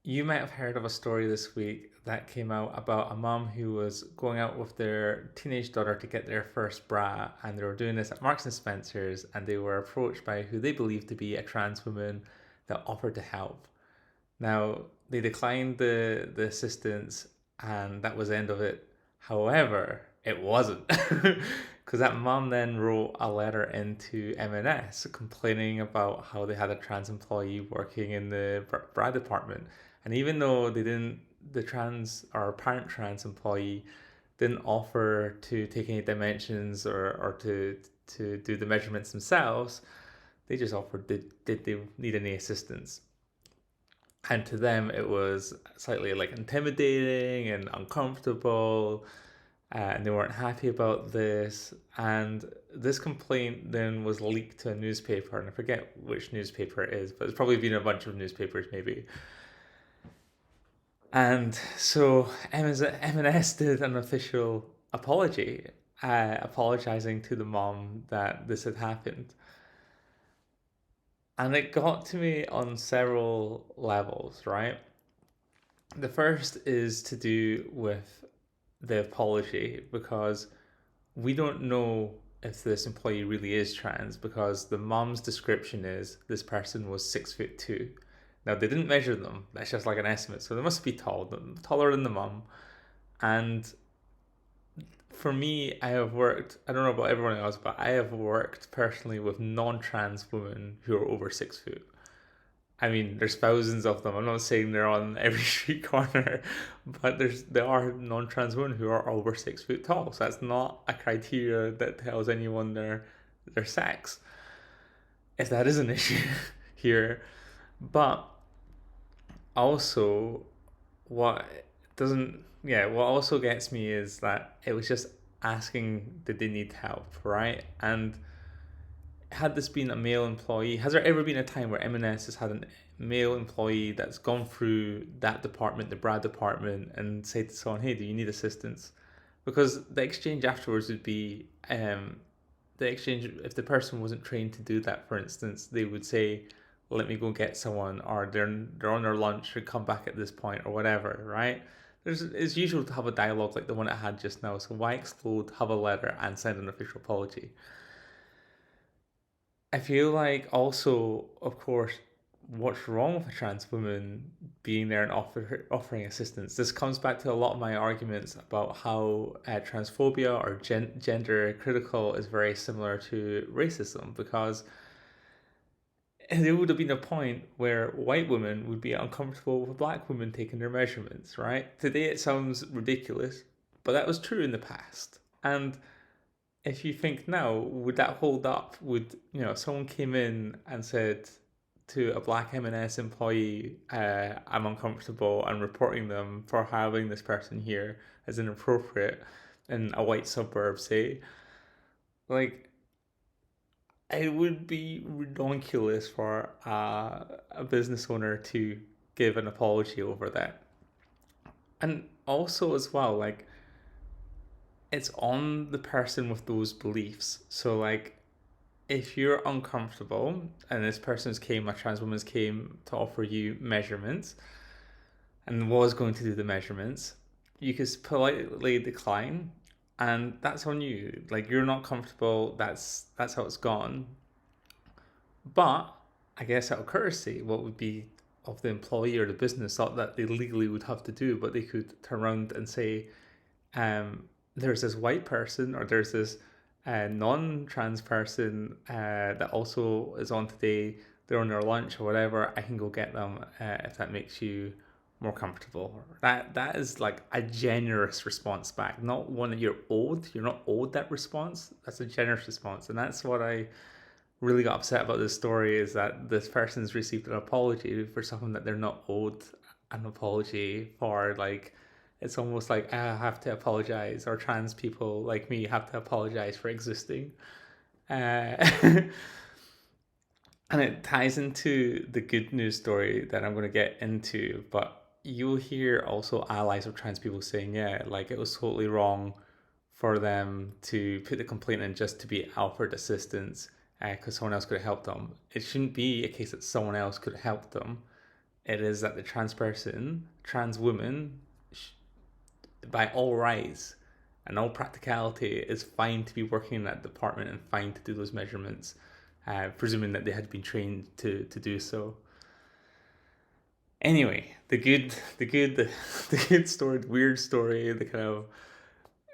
You might have heard of a story this week that came out about a mom who was going out with their teenage daughter to get their first bra, and they were doing this at Marks and Spencer's, and they were approached by who they believed to be a trans woman that offered to help. Now, they declined the assistance, and that was the end of it. However, it wasn't. Because that mom then wrote a letter into M&S complaining about how they had a trans employee working in the bra department. And even though they didn't, the trans or apparent trans employee didn't offer to take any dimensions or to do the measurements themselves, they just offered did they need any assistance. And to them, it was slightly like intimidating and uncomfortable, and they weren't happy about this. And this complaint then was leaked to a newspaper, and I forget which newspaper it is, but it's probably been a bunch of newspapers, maybe. And so M&S did an official apology, apologizing to the mom that this had happened. And it got to me on several levels, right? The first is to do with the apology because we don't know if this employee really is trans because the mom's description is this person was 6'2". Now they didn't measure them. That's just like an estimate. So they must be tall, taller than the mom. And for me, I have worked. I don't know about everyone else, but I have worked personally with non-trans women who are over 6 foot. I mean, there's thousands of them. I'm not saying they're on every street corner, but there are non-trans women who are over 6 foot tall. So that's not a criteria that tells anyone their sex. If that is an issue here, but also what doesn't what also gets me is that it was just asking did they need help, right? And had this been a male employee, has there ever been a time where M&S has had a male employee that's gone through that department, the Brad department, and said to someone, "Hey, do you need assistance?" Because the exchange afterwards would be the exchange. If the person wasn't trained to do that, for instance, they would say, "Let me go get someone," or they're on their lunch or come back at this point or whatever, right? It's usual to have a dialogue like the one I had just now. So why explode, have a letter, and send an official apology? I feel like also, of course, what's wrong with a trans woman being there and offering assistance? This comes back to a lot of my arguments about how transphobia or gender critical is very similar to racism because there would have been a point where white women would be uncomfortable with black women taking their measurements, right? Today it sounds ridiculous, but that was true in the past. And if you think now, would that hold up? Would someone came in and said to a black M&S employee, "I'm uncomfortable," and reporting them for having this person here as inappropriate in a white suburb, say, like it would be ridiculous for a business owner to give an apology over that, and also as well, like it's on the person with those beliefs. So like if you're uncomfortable and this person's came, a trans woman's came to offer you measurements and was going to do the measurements, you could politely decline, and that's on you. Like you're not comfortable. That's how it's gone. But I guess out of courtesy, what would be of the employee or the business, not that they legally would have to do, but they could turn around and say, there's this white person or there's this non-trans person that also is on today. They're on their lunch or whatever. I can go get them if that makes you more comfortable. That is like a generous response back, not one that you're owed. You're not owed that response. That's a generous response, and that's what I really got upset about this story is that this person's received an apology for something that they're not owed an apology for. Like it's almost like I have to apologize, or trans people like me have to apologize for existing. Uh, and it ties into the good news story that I'm going to get into, but you'll hear also allies of trans people saying, yeah, like it was totally wrong for them to put the complaint in just to be offered assistance because someone else could have helped them. It shouldn't be a case that someone else could have helped them. it is that the trans woman, by all rights and all practicality, is fine to be working in that department and fine to do those measurements, presuming that they had been trained to do so. Anyway, the good story, the weird story, the kind of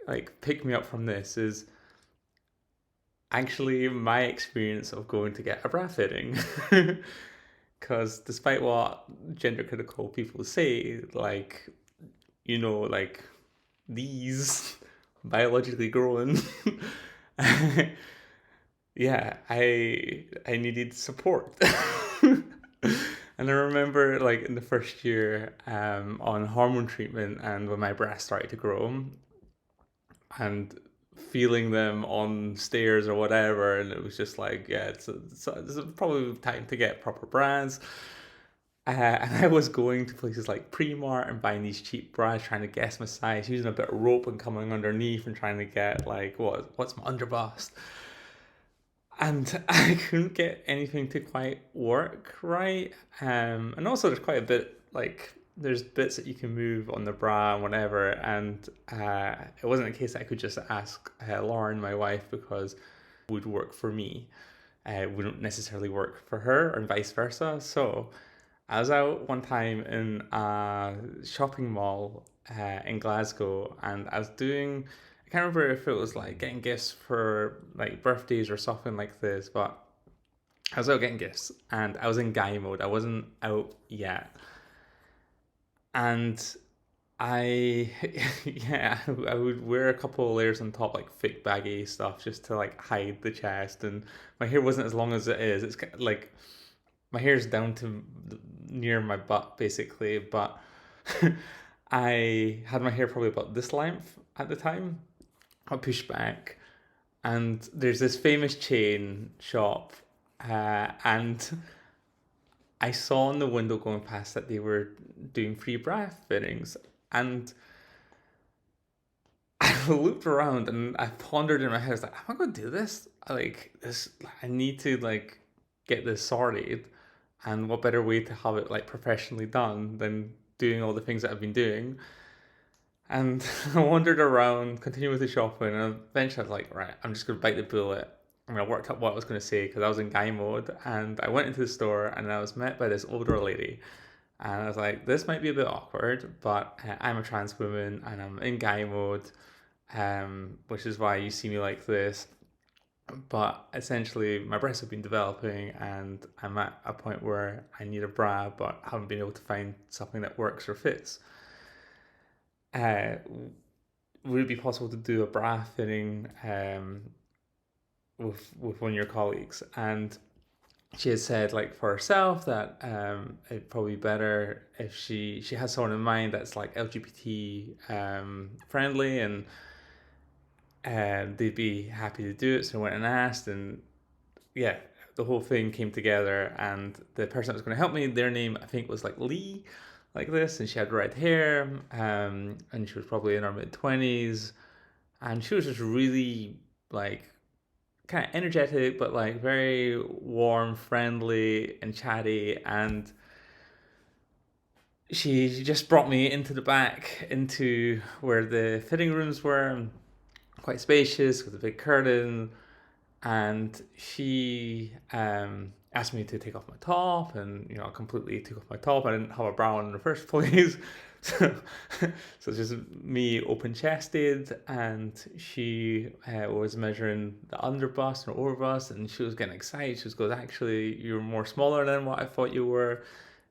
like pick me up from this is actually my experience of going to get a bra fitting. Because despite what gender critical people say, like, like these biologically grown, yeah, I needed support. And I remember like in the first year on hormone treatment and when my breasts started to grow and feeling them on stairs or whatever, and it was just like, yeah, it's probably time to get proper bras. And I was going to places like Primark and buying these cheap bras, trying to guess my size, using a bit of rope and coming underneath and trying to get like what's my underbust. And I couldn't get anything to quite work right. And also there's quite a bit like there's bits that you can move on the bra and whatever. And it wasn't a case that I could just ask Lauren, my wife, because it would work for me. It wouldn't necessarily work for her, and vice versa. So I was out one time in a shopping mall in Glasgow, and I was doing. I can't remember if it was like getting gifts for like birthdays or something like this, but I was out getting gifts, and I was in guy mode. I wasn't out yet, and I yeah, I would wear a couple of layers on top, like thick baggy stuff, just to like hide the chest. And my hair wasn't as long as it is. It's like my hair's down to near my butt basically, but I had my hair probably about this length at the time. I pushed back, and there's this famous chain shop, and I saw in the window going past that they were doing free bra fittings, and I looked around and I pondered in my head, I was like, am I going to do this? Like this, I need to like get this sorted, and what better way to have it like professionally done than doing all the things that I've been doing? And I wandered around, continued with the shopping, and eventually I was like, right, I'm just going to bite the bullet. I mean, I worked out what I was going to say because I was in guy mode, and I went into the store and I was met by this older lady. And I was like, this might be a bit awkward, but I'm a trans woman and I'm in guy mode, which is why you see me like this. But essentially, my breasts have been developing, and I'm at a point where I need a bra, but haven't been able to find something that works or fits. Uh, would it be possible to do a bra fitting with one of your colleagues? And she had said, like for herself, that it'd probably be better if she has someone in mind that's like LGBT friendly, and they'd be happy to do it. So I went and asked, and yeah, the whole thing came together. And the person that was going to help me, their name I think was like Lee, like this, and she had red hair, and she was probably in her mid-20s, and she was just really like kind of energetic, but like very warm, friendly, and chatty. And she just brought me into the back, into where the fitting rooms were, quite spacious with a big curtain. And she asked me to take off my top, and I completely took off my top. I didn't have a bra on in the first place. So, so it's just me open chested, and she was measuring the underbust and overbust, and she was getting excited. She goes, actually, you're more smaller than what I thought you were.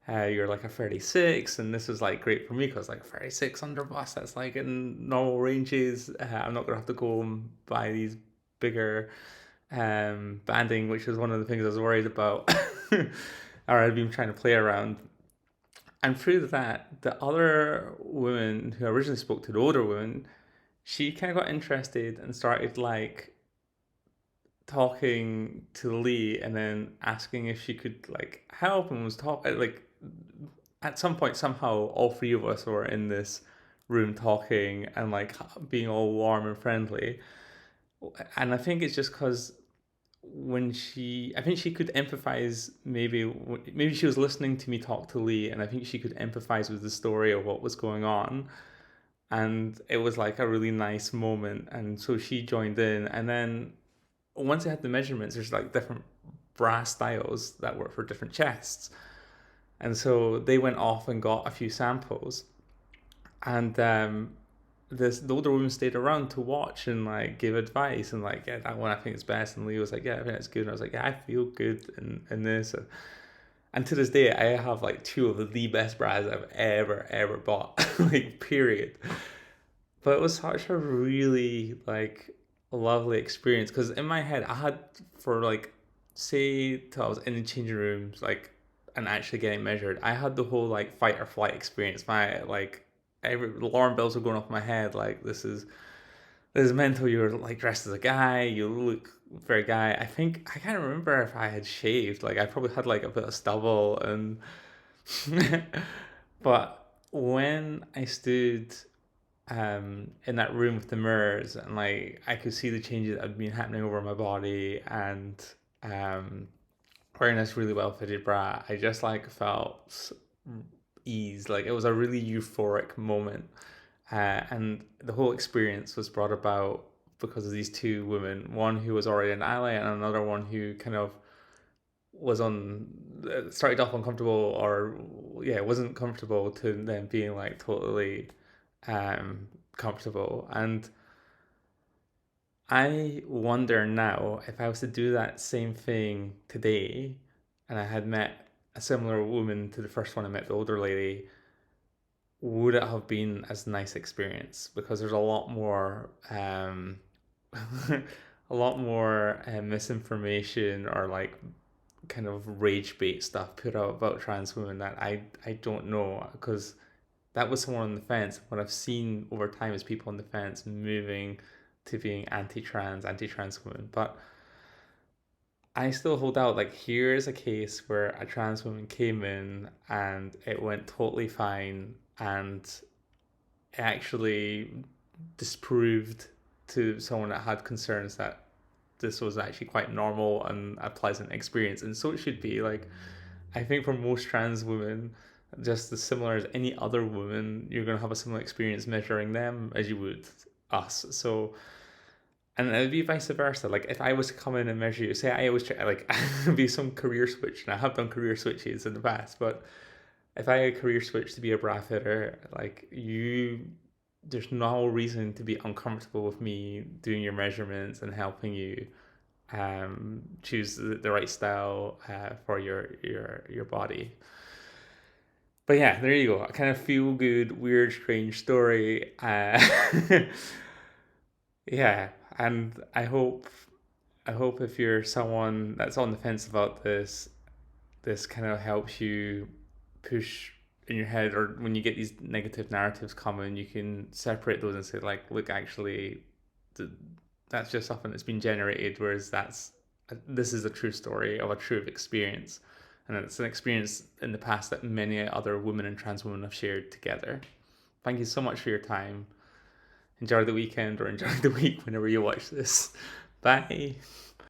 You're like a 36, and this is like great for me because like 36 underbust, that's like in normal ranges. I'm not gonna have to go and buy these bigger banding, which was one of the things I was worried about, or I'd been trying to play around. And through that, the other woman who originally spoke to the older woman, she kind of got interested and started like talking to Lee, and then asking if she could like help, and was talking like at some point somehow all three of us were in this room talking and like being all warm and friendly. And I think it's just because when I think she could empathize. Maybe she was listening to me talk to Lee, and I think she could empathize with the story of what was going on, and it was like a really nice moment. And so she joined in, and then once I had the measurements, there's like different bra styles that work for different chests, and so they went off and got a few samples, and the older woman stayed around to watch and like give advice and like, yeah, that one I think is best, and Lee was like, yeah, I think it's good, and I was like, yeah, I feel good in this, and to this day I have like two of the best bras I've ever bought, like period. But it was such a really like lovely experience because in my head I had, for like, say till I was in the changing rooms like and actually getting measured, I had the whole like fight or flight experience. My like every alarm bells were going off in my head, like this is mental. You're like dressed as a guy, you look very guy. I think I can't remember if I had shaved, like I probably had like a bit of stubble and but when I stood in that room with the mirrors and like I could see the changes that had been happening over my body, and um, wearing this really well fitted bra, I just like felt ease. Like it was a really euphoric moment, and the whole experience was brought about because of these two women. One who was already an ally, and another one who kind of was on started off uncomfortable, or yeah, wasn't comfortable, to then being like totally comfortable. And I wonder now if I was to do that same thing today and I had met a similar woman to the first one I met, the older lady, would it have been as nice experience? Because there's a lot more a lot more misinformation or like kind of rage bait stuff put out about trans women that I don't know, because that was someone on the fence. What I've seen over time is people on the fence moving to being anti-trans women. But I still hold out. Like, here's a case where a trans woman came in and it went totally fine, and it actually disproved to someone that had concerns that this was actually quite normal and a pleasant experience, and so it should be. Like, I think for most trans women, just as similar as any other woman, you're going to have a similar experience measuring them as you would us. So, and it would be vice versa. Like, if I was to come in and measure you, say I always try, like, be some career switch, and I have done career switches in the past, but if I had a career switch to be a bra fitter, like, there's no reason to be uncomfortable with me doing your measurements and helping you choose the right style for your body. But yeah, there you go. A kind of feel good, weird, strange story. Yeah, and I hope if you're someone that's on the fence about this kind of helps you push in your head, or when you get these negative narratives coming, you can separate those and say like, look, actually, that's just something that's been generated, whereas this is a true story of a true experience, and it's an experience in the past that many other women and trans women have shared together. Thank you so much for your time. Enjoy the weekend or enjoy the week whenever you watch this. Bye.